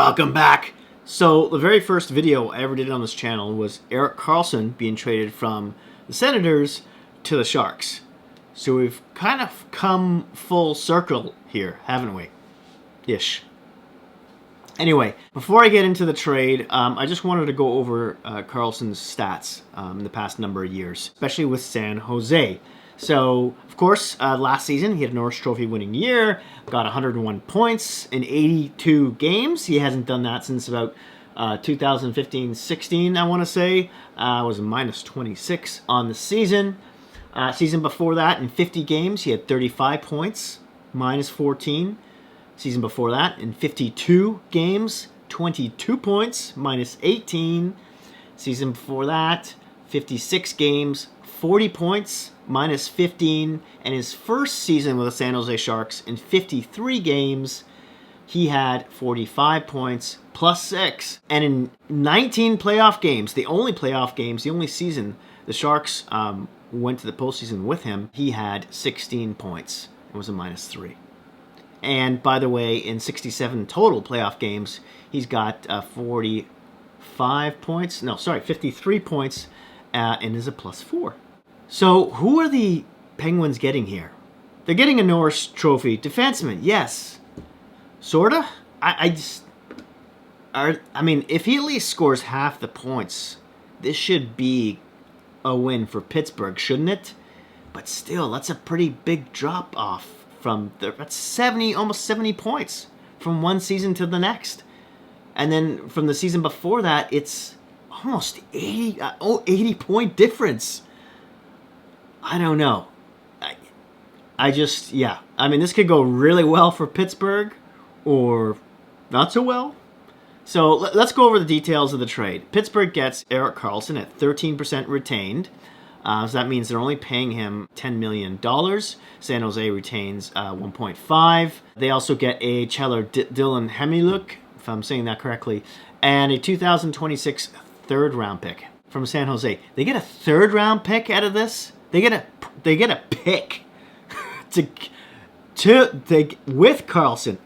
Welcome back. So the very first video I ever did on this channel was ERIK KARLSSON being traded from the Senators to the Sharks. So we've kind of come full circle here, haven't we? Ish. Anyway, before I get into the trade, I just wanted to go over KARLSSON's stats in the past number of years, especially with San Jose. So, of course, last season he had a Norris Trophy winning year, got 101 points in 82 games. He hasn't done that since about 2015-16, I want to say. Was a minus 26 on the season. Season before that, in 50 games, he had 35 points, minus 14. Season before that, in 52 games, 22 points, minus 18. Season before that, 56 games, 40 points, minus 15. And his first season with the San Jose Sharks, in 53 games, he had 45 points, plus 6. And in 19 playoff games, the only playoff games, the only season the Sharks went to the postseason with him, he had 16 points. It was a minus 3. And by the way, in 67 total playoff games, he's got 53 points, and is a plus 4. So who are the Penguins getting here? They're getting a Norris Trophy defenseman, yes. Sorta? I mean, if he at least scores half the points, this should be a win for Pittsburgh, shouldn't it? But still, that's a pretty big drop off. That's almost 70 points from one season to the next. And then from the season before that, it's almost 80 point difference. I don't know. I mean, this could go really well for Pittsburgh or not so well. So let's go over the details of the trade. Pittsburgh gets ERIK KARLSSON at 13% retained. So that means they're only paying him $10 million. San Jose retains 1.5. They also get a AHLer Dylan Hemiluk, if I'm saying that correctly, and a 2026 third-round pick from San Jose. They get a third-round pick out of this. They get a pick with KARLSSON.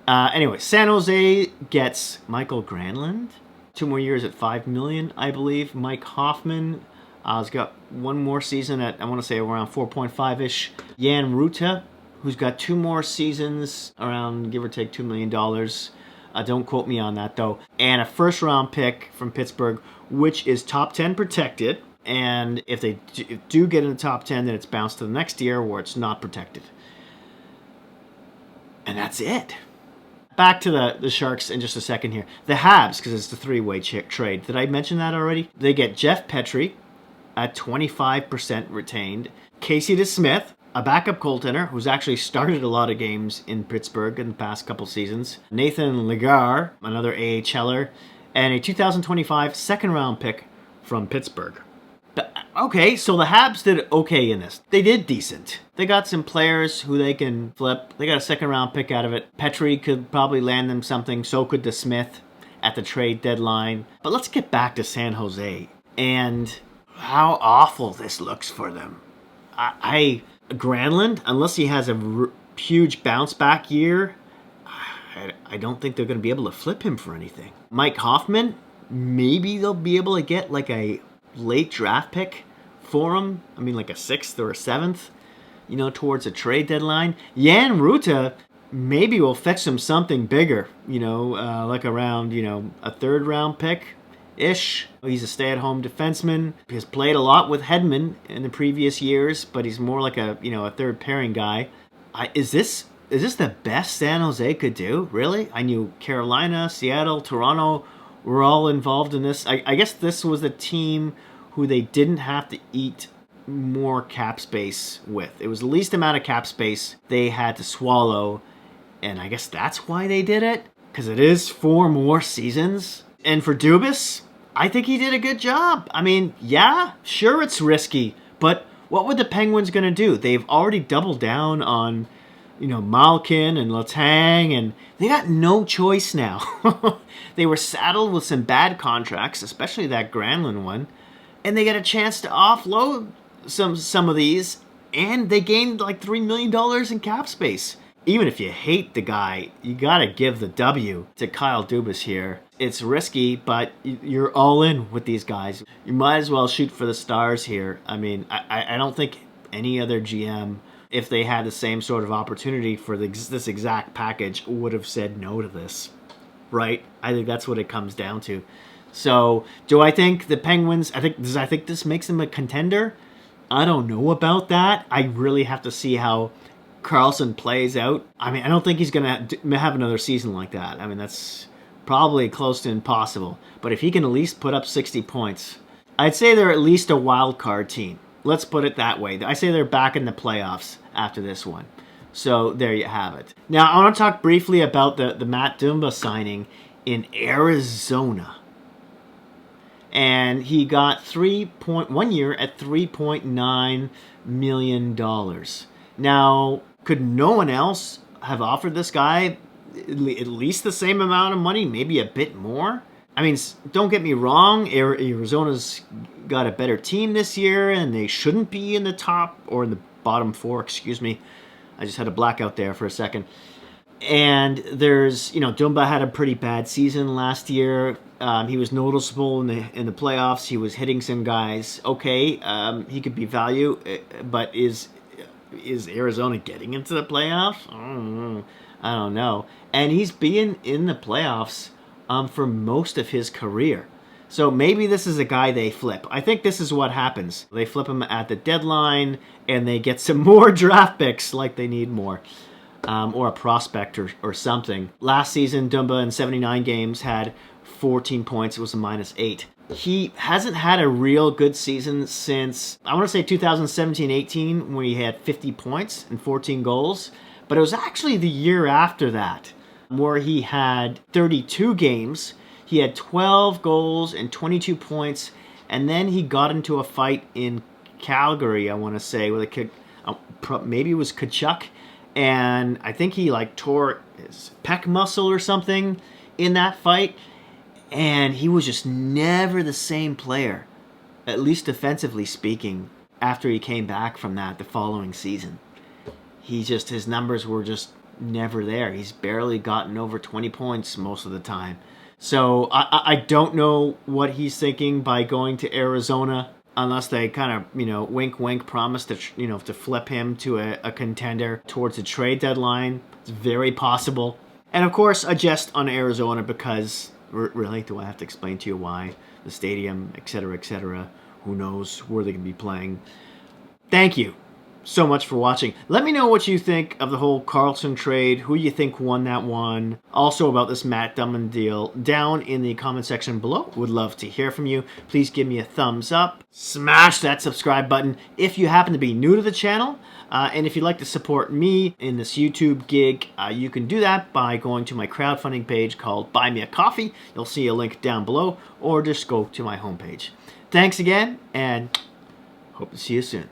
Anyway, San Jose gets Michael Granlund, 2 more years at $5 million, I believe. Mike Hoffman. He's got one more season at, I want to say, around 4.5-ish. Jan Rutta, who's got 2 more seasons, around, give or take, $2 million. Don't quote me on that, though. And a first-round pick from Pittsburgh, which is top 10 protected. And if they do get in the top 10, then it's bounced to the next year where it's not protected. And that's it. Back to the Sharks in just a second here. The Habs, because it's the three-way trade. Did I mention that already? They get Jeff Petrie at 25% retained. Casey DeSmith, a backup goaltender who's actually started a lot of games in Pittsburgh in the past couple seasons. Nathan Legar, another AHLer, and a 2025 second-round pick from Pittsburgh. Okay, so the Habs did okay in this. They did decent. They got some players who they can flip. They got a second-round pick out of it. Petrie could probably land them something. So could DeSmith at the trade deadline. But let's get back to San Jose and how awful this looks for them. Granlund, unless he has a huge bounce-back year, I don't think they're going to be able to flip him for anything. Mike Hoffman, maybe they'll be able to get like a late draft pick for him. I mean, like a 6th or a 7th, towards a trade deadline. Jan Rutta maybe will fetch them something bigger, like around, a 3rd-round pick-ish. He's a stay-at-home defenseman. He's played a lot with Hedman in the previous years, but he's more like a third pairing guy. Is this the best San Jose could do? Really? I knew Carolina, Seattle, Toronto were all involved in this. I guess this was a team who they didn't have to eat more cap space with. It was the least amount of cap space they had to swallow, and I guess that's why they did it, because it is 4 more seasons. And for Dubas, I think he did a good job. I mean, yeah, sure it's risky, but what were the Penguins going to do? They've already doubled down on Malkin and Letang, and they got no choice now. They were saddled with some bad contracts, especially that Granlund one, and they got a chance to offload some of these, and they gained like $3 million in cap space. even if you hate the guy, you got to give the W to Kyle Dubas here. It's risky, but you're all in with these guys. You might as well shoot for the stars here. I mean, I don't think any other GM, if they had the same sort of opportunity for this exact package, would have said no to this, right? I think that's what it comes down to. So, do I think the Penguins, I think this makes them a contender? I don't know about that. I really have to see how Karlsson plays out. I mean, I don't think he's going to have another season like that. I mean, that's probably close to impossible. But if he can at least put up 60 points, I'd say they're at least a wild card team. Let's put it that way. I say they're back in the playoffs after this one. So there you have it. Now, I want to talk briefly about the Matt Dumba signing in Arizona. And he got 1 year at $3.9 million. Now, could no one else have offered this guy at least the same amount of money, maybe a bit more? I mean, don't get me wrong, Arizona's got a better team this year, and they shouldn't be in the top, or in the bottom four, excuse me. I just had a blackout there for a second. And there's, Dumba had a pretty bad season last year. He was noticeable in the playoffs. He was hitting some guys. Okay, he could be value, but is Arizona getting into the playoffs? I don't know. And he's been in the playoffs for most of his career. So maybe this is a guy they flip. I think this is what happens. They flip him at the deadline, and they get some more draft picks, like they need more. Or a prospect or something. Last season, Dumba in 79 games had 14 points. It was a -8. He hasn't had a real good season since, I want to say 2017-18, when he had 50 points and 14 goals. But it was actually the year after that, where he had 32 games. He had 12 goals and 22 points. And then he got into a fight in Calgary, I want to say, with a kid, maybe it was Kachuk. And I think he tore his pec muscle or something in that fight. And he was just never the same player, at least defensively speaking, after he came back from that the following season. His numbers were just never there. He's barely gotten over 20 points most of the time. So I don't know what he's thinking by going to Arizona, unless they kind of, wink, wink, promise to, to flip him to a contender towards a trade deadline. It's very possible. And of course, a jest on Arizona, because really, do I have to explain to you why? The stadium, etc., who knows where they can be playing. Thank you so much for watching. Let me know what you think of the whole Karlsson trade, who you think won that one. Also about this Matt Dumba deal down in the comment section below. Would love to hear from you. Please give me a thumbs up. Smash that subscribe button if you happen to be new to the channel. And if you'd like to support me in this YouTube gig, you can do that by going to my crowdfunding page called Buy Me a Coffee. You'll see a link down below, or just go to my homepage. Thanks again, and hope to see you soon.